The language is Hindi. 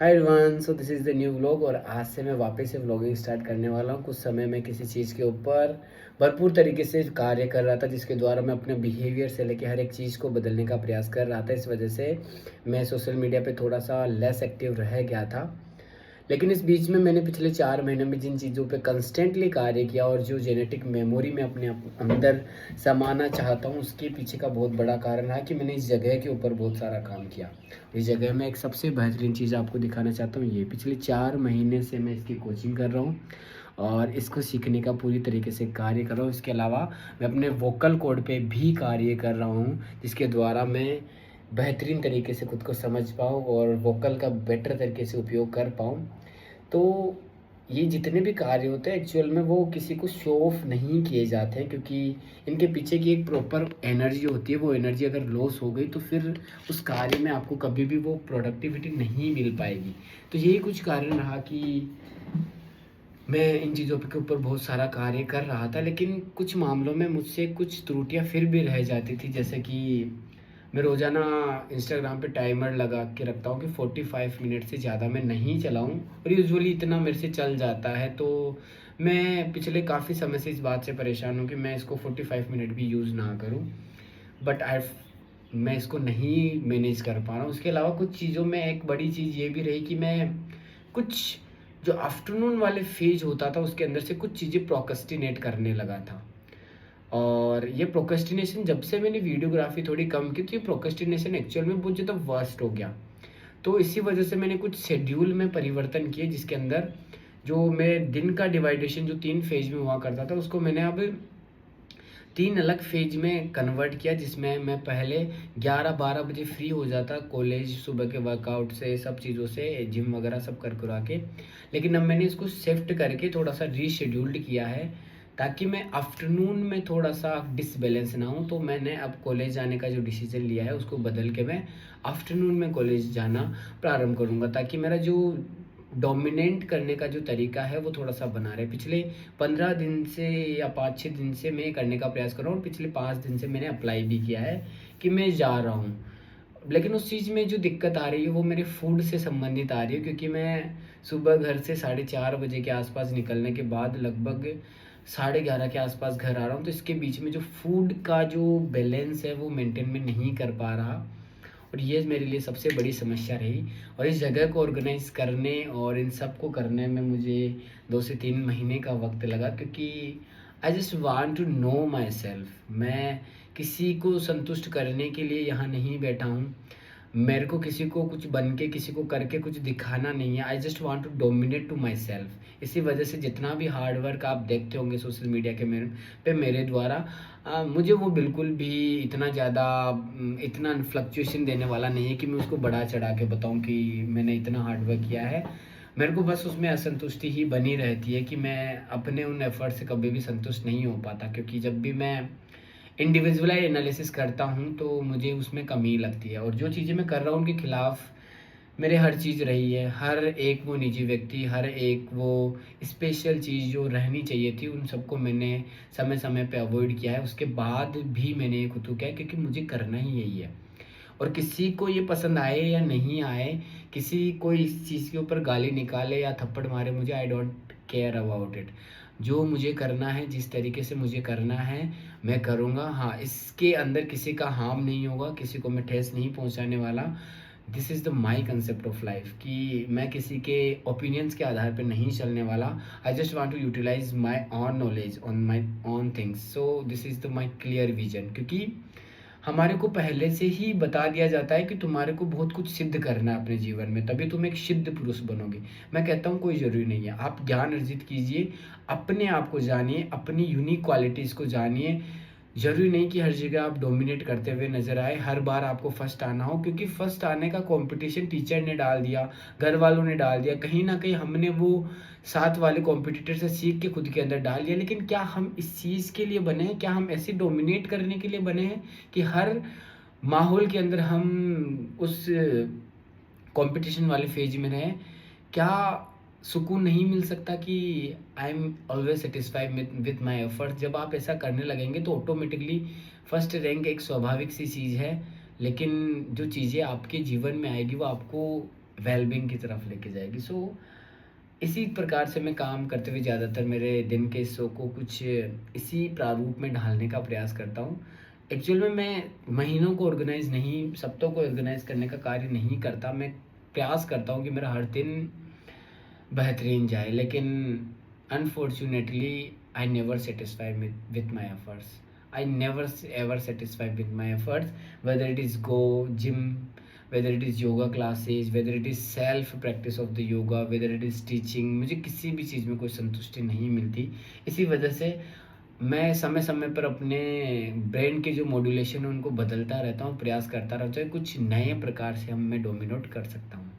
Hi everyone, so this is the new vlog और आज से मैं वापस से व्लॉगिंग स्टार्ट करने वाला हूँ। कुछ समय मैं किसी चीज़ के ऊपर भरपूर तरीके से कार्य कर रहा था, जिसके द्वारा मैं अपने बिहेवियर से लेके हर एक चीज़ को बदलने का प्रयास कर रहा था। इस वजह से मैं सोशल मीडिया पे थोड़ा-सा लेस एक्टिव रह गया था। लेकिन इस बीच में मैंने पिछले 4 महीने में जिन चीज़ों पे कंस्टेंटली कार्य किया और जो जेनेटिक मेमोरी में अपने अंदर समाना चाहता हूँ, उसके पीछे का बहुत बड़ा कारण रहा कि मैंने इस जगह के ऊपर बहुत सारा काम किया। इस जगह में एक सबसे बेहतरीन चीज़ आपको दिखाना चाहता हूँ, ये पिछले 4 महीने से मैं इसकी कोचिंग कर रहा हूँ और इसको सीखने का पूरी तरीके से कार्य कर रहा हूँ। इसके अलावा मैं अपने वोकल कॉर्ड पे भी कार्य कर रहा हूँ, जिसके द्वारा मैं बेहतरीन तरीके से खुद को समझ पाऊँ और वोकल का बेटर तरीके से उपयोग कर पाऊँ। तो ये जितने भी कार्य होते हैं एक्चुअल में वो किसी को शो ऑफ नहीं किए जाते हैं, क्योंकि इनके पीछे की एक प्रॉपर एनर्जी होती है। वो एनर्जी अगर लॉस हो गई तो फिर उस कार्य में आपको कभी भी वो प्रोडक्टिविटी नहीं मिल पाएगी। तो यही कुछ कारण रहा कि मैं इन चीज़ों के ऊपर बहुत सारा कार्य कर रहा था, लेकिन कुछ मामलों में मुझसे कुछ त्रुटियां फिर भी रह जाती थी। जैसे कि मैं रोज़ाना इंस्टाग्राम पे टाइमर लगा के रखता हूँ कि 45 मिनट से ज़्यादा मैं नहीं चलाऊँ, और यूजुअली इतना मेरे से चल जाता है। तो मैं पिछले काफ़ी समय से इस बात से परेशान हूँ कि मैं इसको 45 मिनट भी यूज़ ना करूँ, बट आई मैं इसको नहीं मैनेज कर पा रहा हूँ। उसके अलावा कुछ चीज़ों में एक बड़ी चीज़ ये भी रही कि मैं कुछ जो आफ्टरनून वाले फेज होता था उसके अंदर से कुछ चीज़ें प्रोक्रेस्टिनेट करने लगा था। और ये प्रोक्रेस्टिनेशन जब से मैंने वीडियोग्राफी थोड़ी कम की, तो ये प्रोक्रेस्टिनेशन एक्चुअल में बहुत ज़्यादा वर्स्ट हो गया। तो इसी वजह से मैंने कुछ शेड्यूल में परिवर्तन किए, जिसके अंदर जो मैं दिन का डिवाइडेशन जो 3 फेज में हुआ करता था, उसको मैंने अब 3 अलग फेज में कन्वर्ट किया। जिसमें मैं पहले 11-12 बजे फ्री हो जाता कॉलेज सुबह के वर्कआउट से, सब चीज़ों से, जिम वगैरह सब कर करा के। लेकिन अब मैंने इसको शिफ्ट करके थोड़ा-सा रीशेड्यूल्ड किया है, ताकि मैं आफ्टरनून में थोड़ा-सा डिसबैलेंस ना हूँ। तो मैंने अब कॉलेज जाने का जो डिसीज़न लिया है उसको बदल के मैं आफ्टरनून में कॉलेज जाना प्रारंभ करूँगा, ताकि मेरा जो डोमिनेट करने का जो तरीका है वो थोड़ा-सा बना रहे। पिछले 15 दिन से या 5-6 दिन से मैं करने का प्रयास कर रहा हूँ, और पिछले 5 दिन से मैंने अप्लाई भी किया है कि मैं जा रहा हूँ। लेकिन उस चीज़ में जो दिक्कत आ रही है वो मेरे फूड से संबंधित आ रही है, क्योंकि मैं सुबह घर से 4:30 बजे के आसपास निकलने के बाद लगभग 11:30 के आसपास घर आ रहा हूँ। तो इसके बीच में जो फूड का जो बैलेंस है वो मेंटेन मैं नहीं कर पा रहा, और ये मेरे लिए सबसे बड़ी समस्या रही। और इस जगह को ऑर्गेनाइज़ करने और इन सब को करने में मुझे 2 से 3 महीने का वक़्त लगा, क्योंकि I just want to know myself. मैं किसी को संतुष्ट करने के लिए यहाँ नहीं बैठा हूँ। मेरे को किसी को कुछ बन के, किसी को करके कुछ दिखाना नहीं है। I just want to dominate to myself. इसी वजह से जितना भी हार्ड वर्क आप देखते होंगे सोशल मीडिया के मेरे द्वारा, मुझे वो बिल्कुल भी इतना ज़्यादा इतना फ्लक्चुएशन देने वाला नहीं है कि मैं उसको बढ़ा चढ़ा के बताऊँ कि मैंने इतना हार्ड वर्क किया है। मेरे को बस उसमें असंतुष्टि ही बनी रहती है कि मैं अपने उन एफर्ट से कभी भी संतुष्ट नहीं हो पाता, क्योंकि जब भी मैं इंडिविजुअलाइज़ एनालिसिस करता हूँ तो मुझे उसमें कमी लगती है, और जो चीज़ें मैं कर रहा हूँ उनके खिलाफ मेरे हर चीज़ रही है। हर एक वो निजी व्यक्ति, हर एक वो स्पेशल चीज़ जो रहनी चाहिए थी, उन सबको मैंने समय-समय पे अवॉइड किया है। उसके बाद भी मैंने ये खुद को किया है, क्योंकि मुझे करना ही यही है। और किसी को ये पसंद आए या नहीं आए, किसी को इस चीज़ के ऊपर गाली निकाले या थप्पड़ मारे, मुझे I don't care about it. जो मुझे करना है, जिस तरीके से मुझे करना है, मैं करूँगा। हाँ, इसके अंदर किसी का हार्म नहीं होगा, किसी को मैं ठेस नहीं पहुँचाने वाला। This is the my concept of life कि मैं किसी के ओपिनियंस के आधार पे नहीं चलने वाला। I just want to utilise my own knowledge on my own things. So this is the my clear vision, क्योंकि हमारे को पहले से ही बता दिया जाता है कि तुम्हारे को बहुत कुछ सिद्ध करना है अपने जीवन में, तभी तुम एक सिद्ध पुरुष बनोगे। मैं कहता हूँ कोई ज़रूरी नहीं है, आप ज्ञान अर्जित कीजिए, अपने आप को जानिए, अपनी यूनिक क्वालिटीज़ को जानिए। ज़रूरी नहीं कि हर जगह आप डोमिनेट करते हुए नज़र आए, हर बार आपको फर्स्ट आना हो, क्योंकि फर्स्ट आने का कॉम्पिटिशन टीचर ने डाल दिया, घर वालों ने डाल दिया, कहीं न कहीं हमने वो साथ वाले कॉम्पिटिटर से सीख के खुद के अंदर डाल दिया। लेकिन क्या हम इस चीज़ के लिए बने हैं? क्या हम ऐसे डोमिनेट करने के लिए बने हैं कि हर माहौल के अंदर हम उस कॉम्पिटिशन वाले फ़ेज में रहें? क्या सुकून नहीं मिल सकता कि I am always satisfied with my effort? जब आप ऐसा करने लगेंगे तो ऑटोमेटिकली फर्स्ट रैंक एक स्वाभाविक सी चीज़ है, लेकिन जो चीज़ें आपके जीवन में आएगी वो आपको वेलबींग की तरफ लेके जाएगी। सो इसी प्रकार से मैं काम करते हुए ज़्यादातर मेरे दिन के हिस्सों को कुछ इसी प्रारूप में ढालने का प्रयास करता हूँ। एक्चुअल में मैं महीनों को ऑर्गेनाइज़ नहीं, सप्ताह को ऑर्गेनाइज़ करने का कार्य नहीं करता। मैं प्रयास करता हूँ कि मेरा हर दिन बेहतरीन जाए, लेकिन unfortunately I never satisfy with my efforts. I never ever satisfy with my efforts, whether it is go gym, whether it is yoga classes, whether it is self practice of the yoga, whether it is teaching, मुझे किसी भी चीज़ में कोई संतुष्टि नहीं मिलती। इसी वजह से मैं समय समय पर अपने ब्रेन के जो मॉड्यूलेशन है उनको बदलता रहता हूँ, प्रयास करता रहता हूँ, कुछ नए प्रकार से हम मैं डोमिनेट कर सकता हूँ।